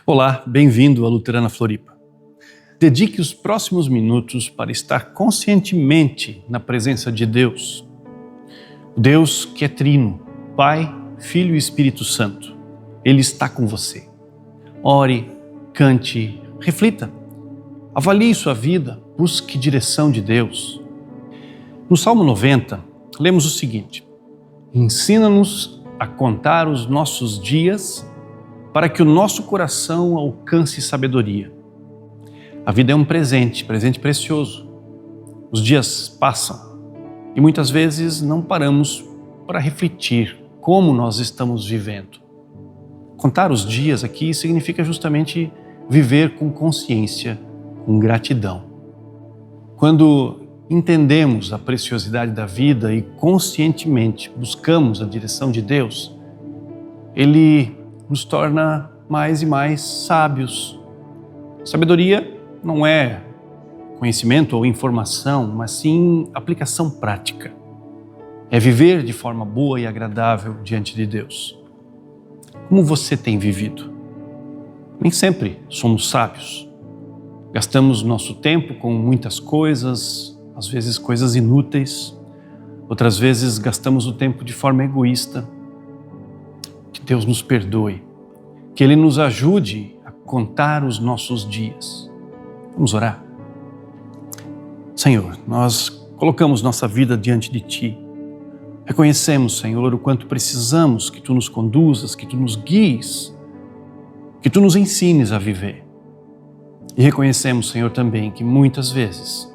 Olá, bem-vindo à Luterana Floripa. Dedique os próximos minutos para estar conscientemente na presença de Deus. Deus que é trino, Pai, Filho e Espírito Santo. Ele está com você. Ore, cante, reflita. Avalie sua vida, busque direção de Deus. No Salmo 90, lemos o seguinte: ensina-nos a contar os nossos dias para que o nosso coração alcance sabedoria. A vida é um presente precioso. Os dias passam e muitas vezes não paramos para refletir como nós estamos vivendo. Contar os dias aqui significa justamente viver com consciência, com gratidão. Quando entendemos a preciosidade da vida e conscientemente buscamos a direção de Deus, Ele nos torna mais e mais sábios. Sabedoria não é conhecimento ou informação, mas sim aplicação prática. É viver de forma boa e agradável diante de Deus. Como você tem vivido? Nem sempre somos sábios. Gastamos nosso tempo com muitas coisas, às vezes coisas inúteis. Outras vezes gastamos o tempo de forma egoísta. Que Deus nos perdoe. Que Ele nos ajude a contar os nossos dias. Vamos orar? Senhor, nós colocamos nossa vida diante de Ti. Reconhecemos, Senhor, o quanto precisamos que Tu nos conduzas, que Tu nos guies, que Tu nos ensines a viver. E reconhecemos, Senhor, também que muitas vezes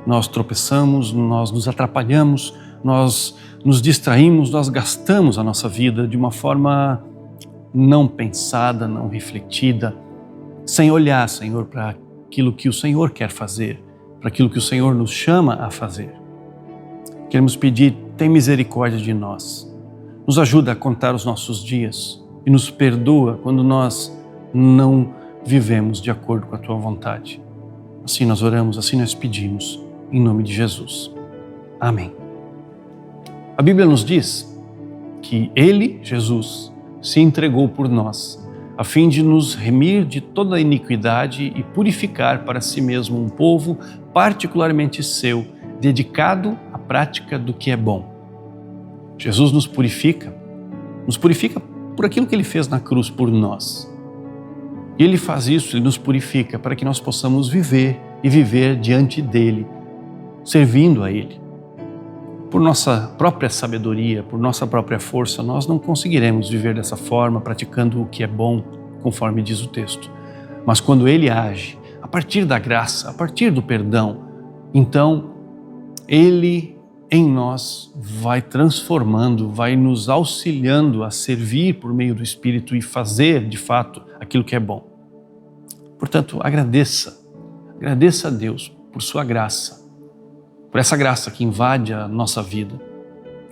nós tropeçamos, nós nos atrapalhamos, nós nos distraímos, nós gastamos a nossa vida de uma forma não pensada, não refletida, sem olhar, Senhor, para aquilo que o Senhor quer fazer, para aquilo que o Senhor nos chama a fazer. Queremos pedir, tem misericórdia de nós, nos ajuda a contar os nossos dias e nos perdoa quando nós não vivemos de acordo com a Tua vontade. Assim nós oramos, assim nós pedimos, em nome de Jesus. Amém. A Bíblia nos diz que Ele, Jesus, se entregou por nós, a fim de nos remir de toda a iniquidade e purificar para si mesmo um povo particularmente seu, dedicado à prática do que é bom. Jesus nos purifica por aquilo que Ele fez na cruz por nós. E Ele faz isso, Ele nos purifica para que nós possamos viver e viver diante dEle, servindo a Ele. Por nossa própria sabedoria, por nossa própria força, nós não conseguiremos viver dessa forma, praticando o que é bom, conforme diz o texto. Mas quando Ele age, a partir da graça, a partir do perdão, então Ele em nós vai transformando, vai nos auxiliando a servir por meio do Espírito e fazer de fato aquilo que é bom. Portanto, agradeça a Deus por sua graça, por essa graça que invade a nossa vida.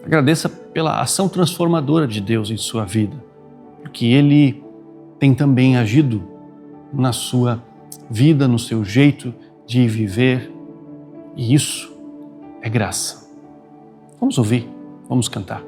Agradeça pela ação transformadora de Deus em sua vida, porque Ele tem também agido na sua vida, no seu jeito de viver, e isso é graça. Vamos ouvir, vamos cantar.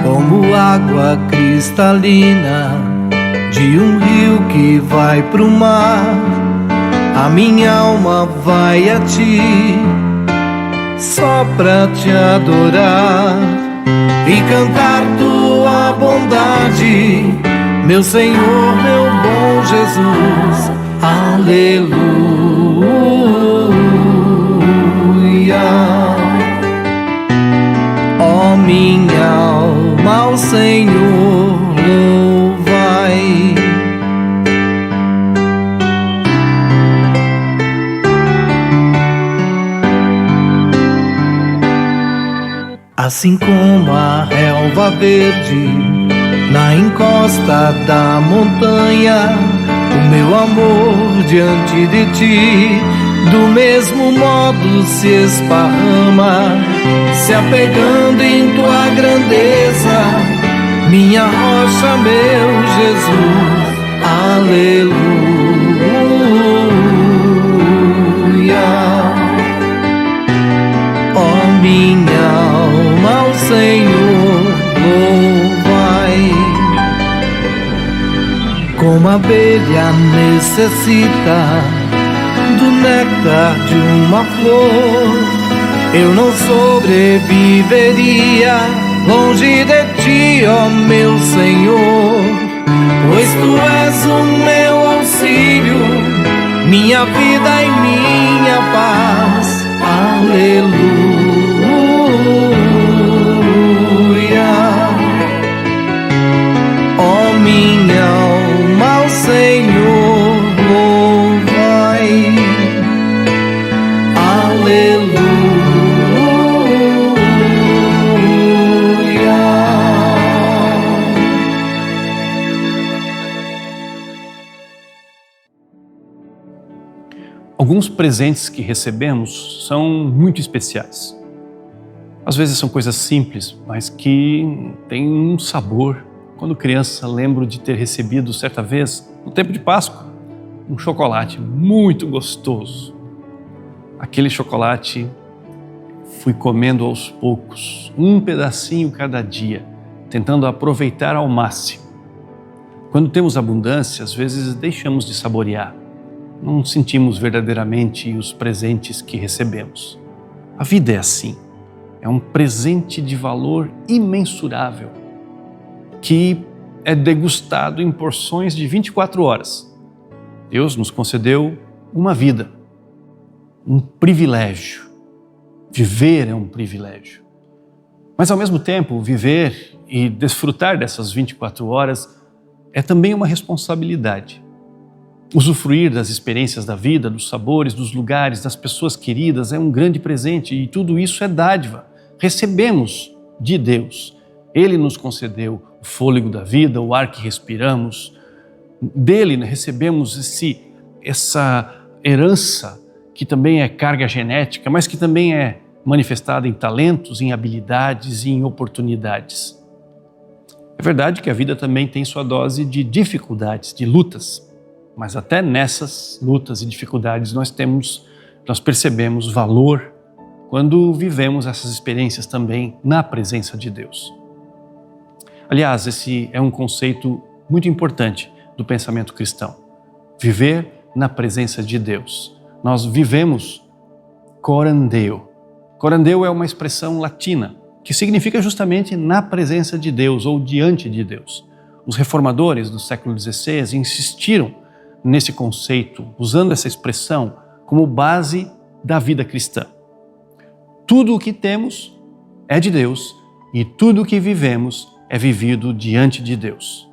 Como água cristalina de um rio que vai pro mar, a minha alma vai a Ti, só pra Te adorar e cantar Tua bondade, meu Senhor, meu bom Jesus. Aleluia. Ó minha alma, ao Senhor louvai. Assim como a relva verde na encosta da montanha, o meu amor diante de Ti do mesmo modo se esparrama, se apegando em Tua grandeza, minha rocha, meu Jesus. Ó minha alma, ao Senhor louvai. Como a abelha necessita do néctar de uma flor, eu não sobreviveria longe de ti, ó meu Senhor, pois tu és o meu auxílio, minha vida e minha paz. Aleluia. Ó minha alma, ao Senhor louvai. Aleluia. Alguns presentes que recebemos são muito especiais. Às vezes são coisas simples, mas que têm um sabor. Quando criança, lembro de ter recebido certa vez, no tempo de Páscoa, um chocolate muito gostoso. Aquele chocolate fui comendo aos poucos, um pedacinho cada dia, tentando aproveitar ao máximo. Quando temos abundância, às vezes deixamos de saborear. Não sentimos verdadeiramente os presentes que recebemos. A vida é assim, é um presente de valor imensurável, que é degustado em porções de 24 horas. Deus nos concedeu uma vida, um privilégio. Viver é um privilégio. Mas ao mesmo tempo, viver e desfrutar dessas 24 horas é também uma responsabilidade. Usufruir das experiências da vida, dos sabores, dos lugares, das pessoas queridas é um grande presente e tudo isso é dádiva. Recebemos de Deus. Ele nos concedeu o fôlego da vida, o ar que respiramos. Dele recebemos essa herança que também é carga genética, mas que também é manifestada em talentos, em habilidades e em oportunidades. É verdade que a vida também tem sua dose de dificuldades, de lutas. Mas até nessas lutas e dificuldades nós percebemos valor quando vivemos essas experiências também na presença de Deus. Aliás, esse é um conceito muito importante do pensamento cristão. Viver na presença de Deus. Nós vivemos coram Deo. Coram Deo é uma expressão latina que significa justamente na presença de Deus ou diante de Deus. Os reformadores do século XVI insistiram nesse conceito, usando essa expressão como base da vida cristã. Tudo o que temos é de Deus e tudo o que vivemos é vivido diante de Deus.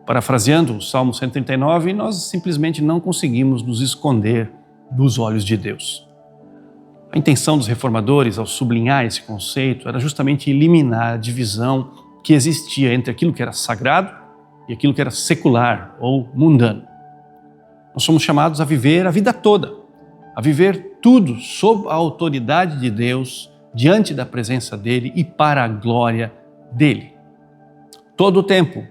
Parafraseando o Salmo 139, nós simplesmente não conseguimos nos esconder dos olhos de Deus. A intenção dos reformadores, ao sublinhar esse conceito, era justamente eliminar a divisão que existia entre aquilo que era sagrado e aquilo que era secular ou mundano. Nós somos chamados a viver a vida toda, a viver tudo sob a autoridade de Deus, diante da presença dEle e para a glória dEle. Todo o tempo,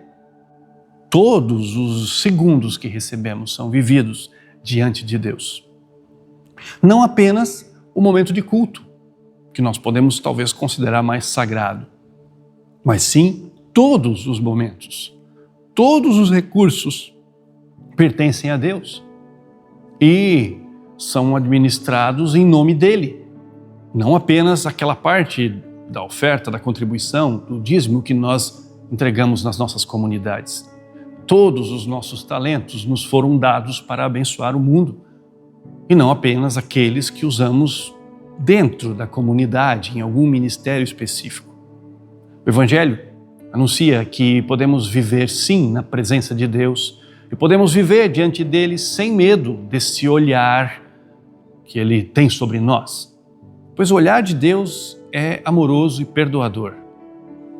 todos os segundos que recebemos são vividos diante de Deus. Não apenas o momento de culto, que nós podemos talvez considerar mais sagrado, mas sim todos os momentos, todos os recursos pertencem a Deus e são administrados em nome dEle. Não apenas aquela parte da oferta, da contribuição, do dízimo que nós entregamos nas nossas comunidades. Todos os nossos talentos nos foram dados para abençoar o mundo e não apenas aqueles que usamos dentro da comunidade, em algum ministério específico. O Evangelho anuncia que podemos viver sim na presença de Deus e podemos viver diante dele sem medo desse olhar que ele tem sobre nós. Pois o olhar de Deus é amoroso e perdoador.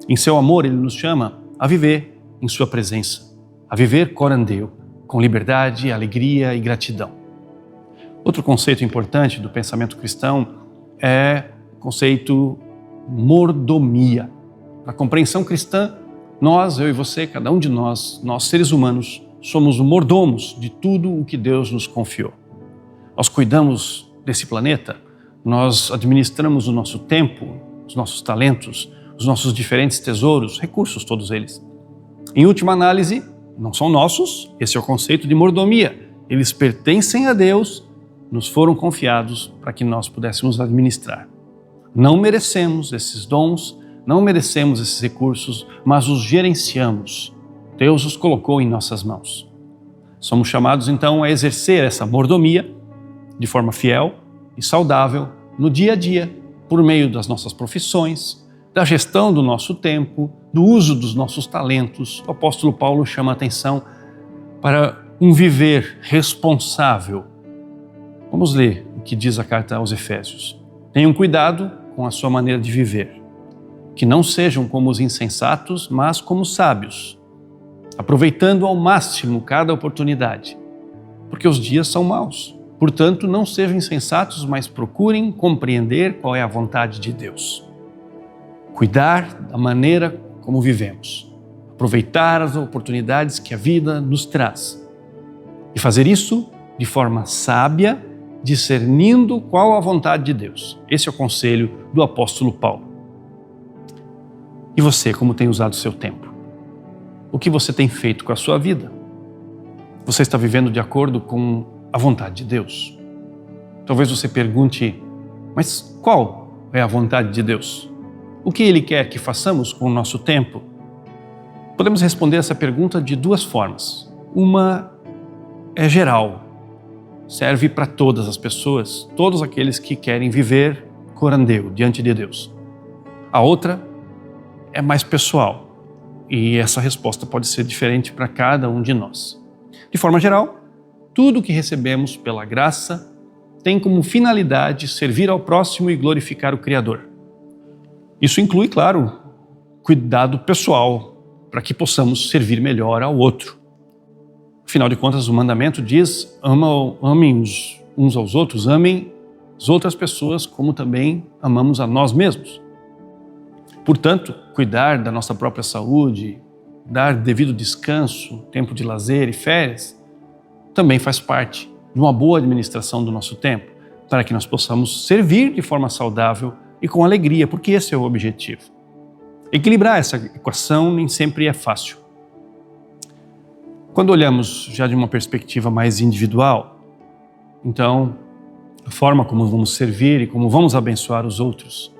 Em seu amor, ele nos chama a viver em sua presença, a viver coram Deo, com liberdade, alegria e gratidão. Outro conceito importante do pensamento cristão é o conceito mordomia. Na compreensão cristã, nós, eu e você, cada um de nós seres humanos, somos mordomos de tudo o que Deus nos confiou. Nós cuidamos desse planeta, nós administramos o nosso tempo, os nossos talentos, os nossos diferentes tesouros, recursos todos eles. Em última análise, não são nossos, esse é o conceito de mordomia. Eles pertencem a Deus, nos foram confiados para que nós pudéssemos administrar. Não merecemos esses dons, não merecemos esses recursos, mas os gerenciamos. Deus os colocou em nossas mãos. Somos chamados então a exercer essa mordomia de forma fiel e saudável no dia a dia, por meio das nossas profissões, da gestão do nosso tempo, do uso dos nossos talentos. O apóstolo Paulo chama a atenção para um viver responsável. Vamos ler o que diz a carta aos Efésios. Tenham cuidado com a sua maneira de viver, que não sejam como os insensatos, mas como sábios, aproveitando ao máximo cada oportunidade, porque os dias são maus. Portanto, não sejam insensatos, mas procurem compreender qual é a vontade de Deus. Cuidar da maneira como vivemos, aproveitar as oportunidades que a vida nos traz e fazer isso de forma sábia, discernindo qual a vontade de Deus. Esse é o conselho do apóstolo Paulo. E você, como tem usado o seu tempo? O que você tem feito com a sua vida? Você está vivendo de acordo com a vontade de Deus? Talvez você pergunte, mas qual é a vontade de Deus? O que Ele quer que façamos com o nosso tempo? Podemos responder essa pergunta de duas formas. Uma é geral, serve para todas as pessoas, todos aqueles que querem viver corandeu diante de Deus. A outra é mais pessoal e essa resposta pode ser diferente para cada um de nós. De forma geral, tudo que recebemos pela graça tem como finalidade servir ao próximo e glorificar o Criador. Isso inclui, claro, cuidado pessoal para que possamos servir melhor ao outro. Afinal de contas, o mandamento diz, amem uns aos outros, amem as outras pessoas como também amamos a nós mesmos. Portanto, cuidar da nossa própria saúde, dar devido descanso, tempo de lazer e férias, também faz parte de uma boa administração do nosso tempo, para que nós possamos servir de forma saudável e com alegria, porque esse é o objetivo. Equilibrar essa equação nem sempre é fácil. Quando olhamos já de uma perspectiva mais individual, então a forma como vamos servir e como vamos abençoar os outros,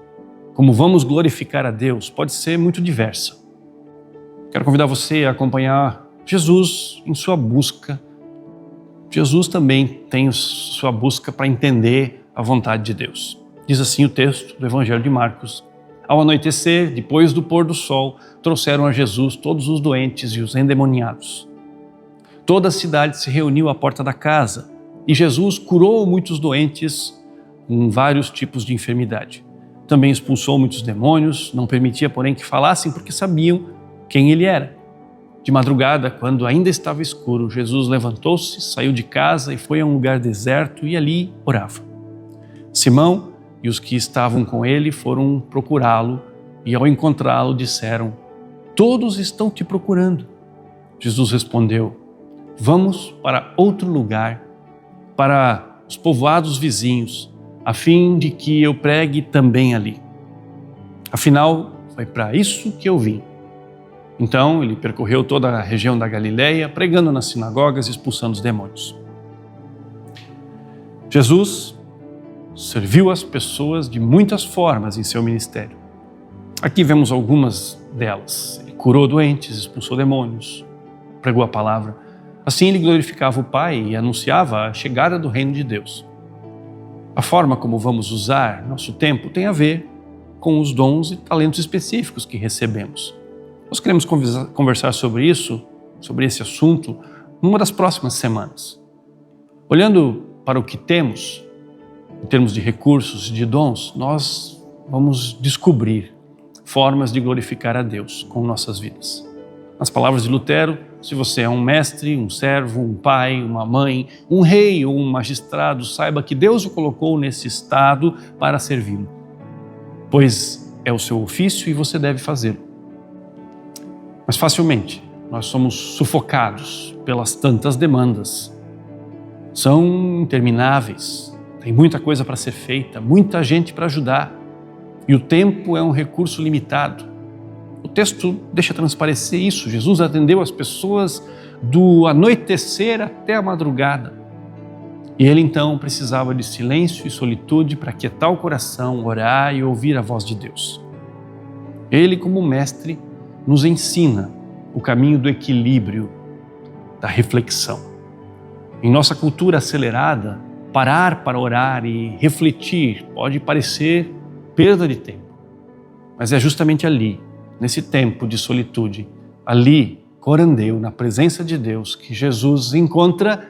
como vamos glorificar a Deus, pode ser muito diversa. Quero convidar você a acompanhar Jesus em sua busca. Jesus também tem sua busca para entender a vontade de Deus. Diz assim o texto do Evangelho de Marcos. Ao anoitecer, depois do pôr do sol, trouxeram a Jesus todos os doentes e os endemoniados. Toda a cidade se reuniu à porta da casa e Jesus curou muitos doentes com vários tipos de enfermidade. Também expulsou muitos demônios, não permitia, porém, que falassem porque sabiam quem ele era. De madrugada, quando ainda estava escuro, Jesus levantou-se, saiu de casa e foi a um lugar deserto e ali orava. Simão e os que estavam com ele foram procurá-lo e ao encontrá-lo disseram, todos estão te procurando. Jesus respondeu, vamos para outro lugar, para os povoados vizinhos, a fim de que eu pregue também ali. Afinal, foi para isso que eu vim. Então ele percorreu toda a região da Galileia, pregando nas sinagogas e expulsando os demônios. Jesus serviu as pessoas de muitas formas em seu ministério. Aqui vemos algumas delas. Ele curou doentes, expulsou demônios, pregou a palavra. Assim ele glorificava o Pai e anunciava a chegada do reino de Deus. A forma como vamos usar nosso tempo tem a ver com os dons e talentos específicos que recebemos. Nós queremos conversar sobre isso, sobre esse assunto, numa das próximas semanas. Olhando para o que temos, em termos de recursos e de dons, nós vamos descobrir formas de glorificar a Deus com nossas vidas. Nas palavras de Lutero, se você é um mestre, um servo, um pai, uma mãe, um rei ou um magistrado, saiba que Deus o colocou nesse estado para servi-lo, pois é o seu ofício e você deve fazê-lo. Mas facilmente nós somos sufocados pelas tantas demandas. São intermináveis, tem muita coisa para ser feita, muita gente para ajudar, e o tempo é um recurso limitado. O texto deixa transparecer isso. Jesus atendeu as pessoas do anoitecer até a madrugada. E ele então precisava de silêncio e solitude para aquietar o coração, orar e ouvir a voz de Deus. Ele, como mestre, nos ensina o caminho do equilíbrio, da reflexão. Em nossa cultura acelerada, parar para orar e refletir pode parecer perda de tempo. Mas é justamente ali, nesse tempo de solitude, ali, corandeu, na presença de Deus, que Jesus encontra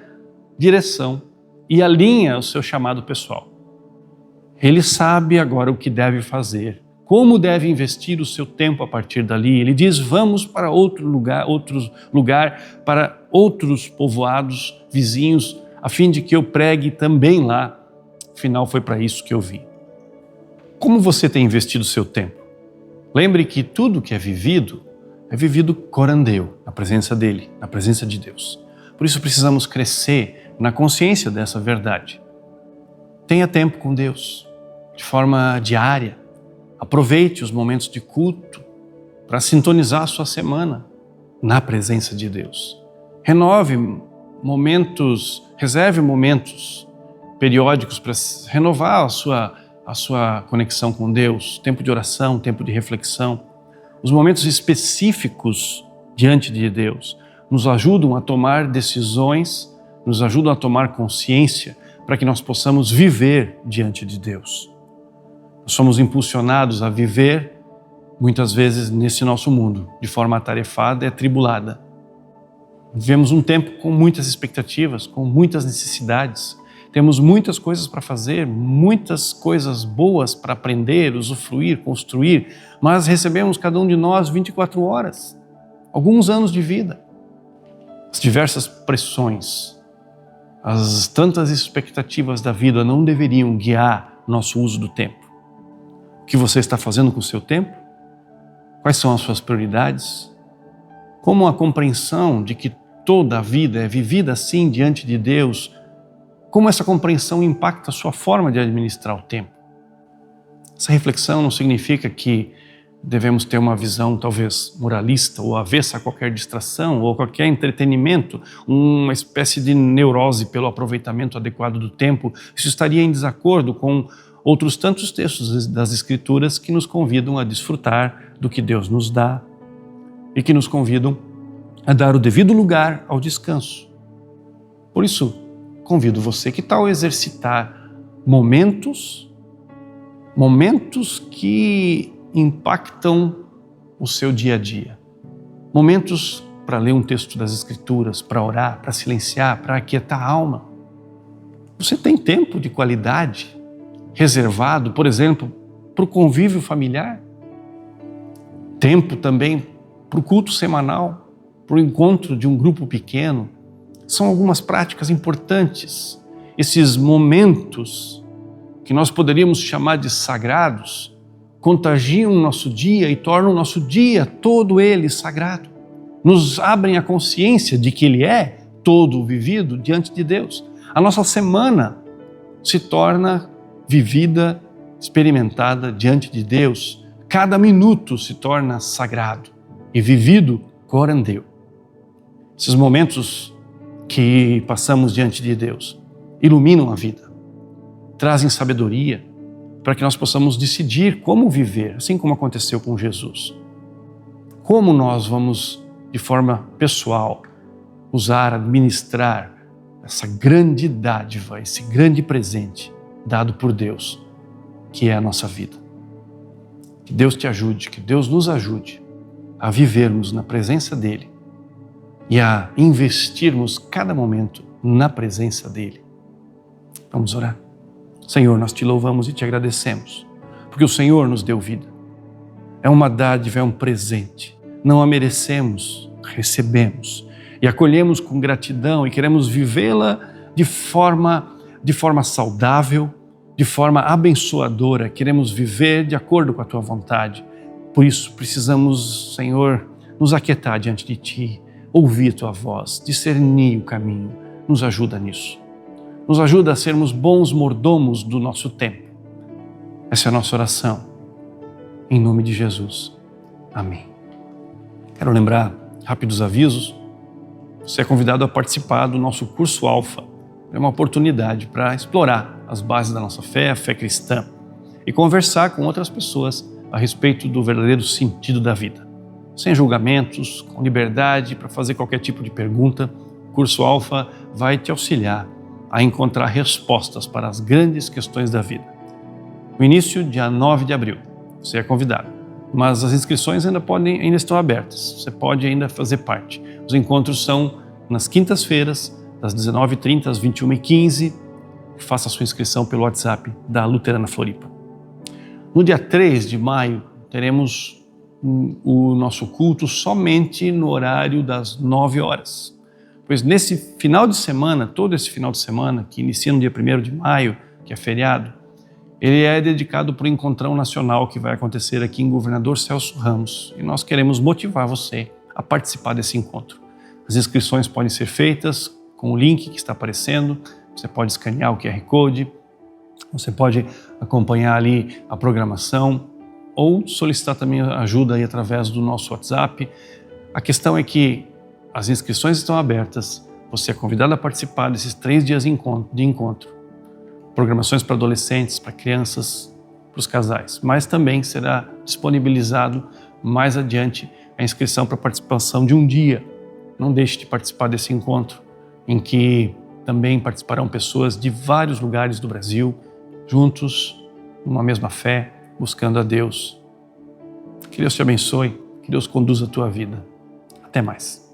direção e alinha o seu chamado pessoal. Ele sabe agora o que deve fazer, como deve investir o seu tempo a partir dali. Ele diz: vamos para outro lugar, para outros povoados vizinhos, a fim de que eu pregue também lá. Afinal, foi para isso que eu vim. Como você tem investido o seu tempo? Lembre que tudo que é vivido corandeu, na presença dele, na presença de Deus. Por isso precisamos crescer na consciência dessa verdade. Tenha tempo com Deus, de forma diária. Aproveite os momentos de culto para sintonizar a sua semana na presença de Deus. Reserve momentos periódicos para renovar a sua conexão com Deus, tempo de oração, tempo de reflexão. Os momentos específicos diante de Deus nos ajudam a tomar decisões, nos ajudam a tomar consciência para que nós possamos viver diante de Deus. Nós somos impulsionados a viver, muitas vezes, nesse nosso mundo, de forma atarefada e atribulada. Vivemos um tempo com muitas expectativas, com muitas necessidades. Temos muitas coisas para fazer, muitas coisas boas para aprender, usufruir, construir, mas recebemos cada um de nós 24 horas, alguns anos de vida. As diversas pressões, as tantas expectativas da vida não deveriam guiar nosso uso do tempo. O que você está fazendo com o seu tempo? Quais são as suas prioridades? Como a compreensão de que toda a vida é vivida assim diante de Deus, como essa compreensão impacta a sua forma de administrar o tempo? Essa reflexão não significa que devemos ter uma visão talvez moralista ou avessa a qualquer distração ou qualquer entretenimento, uma espécie de neurose pelo aproveitamento adequado do tempo. Isso estaria em desacordo com outros tantos textos das Escrituras que nos convidam a desfrutar do que Deus nos dá e que nos convidam a dar o devido lugar ao descanso. Por isso, convido você, que tal exercitar momentos que impactam o seu dia a dia. Momentos para ler um texto das Escrituras, para orar, para silenciar, para aquietar a alma. Você tem tempo de qualidade reservado, por exemplo, para o convívio familiar? Tempo também para o culto semanal, para o encontro de um grupo pequeno? São algumas práticas importantes. Esses momentos que nós poderíamos chamar de sagrados contagiam o nosso dia e tornam o nosso dia todo ele sagrado. Nos abrem a consciência de que ele é todo vivido diante de Deus. A nossa semana se torna vivida, experimentada diante de Deus. Cada minuto se torna sagrado e vivido corandeu. Esses momentos que passamos diante de Deus iluminam a vida, trazem sabedoria para que nós possamos decidir como viver, assim como aconteceu com Jesus. Como nós vamos, de forma pessoal, usar, administrar essa grande dádiva, esse grande presente dado por Deus, que é a nossa vida. Que Deus te ajude, que Deus nos ajude a vivermos na presença dEle e a investirmos cada momento na presença dEle. Vamos orar. Senhor, nós te louvamos e te agradecemos, porque o Senhor nos deu vida. É uma dádiva, é um presente. Não a merecemos, recebemos e acolhemos com gratidão e queremos vivê-la de forma saudável, de forma abençoadora. Queremos viver de acordo com a Tua vontade. Por isso precisamos, Senhor, nos aquietar diante de Ti, ouvir tua voz, discernir o caminho. Nos ajuda nisso. Nos ajuda a sermos bons mordomos do nosso tempo. Essa é a nossa oração. Em nome de Jesus. Amém. Quero lembrar, rápidos avisos, você é convidado a participar do nosso curso Alfa. É uma oportunidade para explorar as bases da nossa fé, a fé cristã, e conversar com outras pessoas a respeito do verdadeiro sentido da vida. Sem julgamentos, com liberdade para fazer qualquer tipo de pergunta, o curso Alfa vai te auxiliar a encontrar respostas para as grandes questões da vida. O início, dia 9 de abril. Você é convidado. Mas as inscrições ainda estão abertas. Você pode ainda fazer parte. Os encontros são nas quintas-feiras, das 19h30 às 21h15. Faça a sua inscrição pelo WhatsApp da Luterana Floripa. No dia 3 de maio, teremos o nosso culto somente no horário das 9 horas. Pois nesse final de semana, todo esse final de semana, que inicia no dia 1º de maio, que é feriado, ele é dedicado para o Encontrão Nacional que vai acontecer aqui em Governador Celso Ramos. E nós queremos motivar você a participar desse encontro. As inscrições podem ser feitas com o link que está aparecendo. Você pode escanear o QR Code, você pode acompanhar ali a programação ou solicitar também ajuda aí através do nosso WhatsApp. A questão é que as inscrições estão abertas, você é convidado a participar desses 3 dias de encontro. Programações para adolescentes, para crianças, para os casais, mas também será disponibilizado mais adiante a inscrição para a participação de um dia. Não deixe de participar desse encontro, em que também participarão pessoas de vários lugares do Brasil, juntos, numa mesma fé, buscando a Deus. Que Deus te abençoe, que Deus conduza a tua vida. Até mais.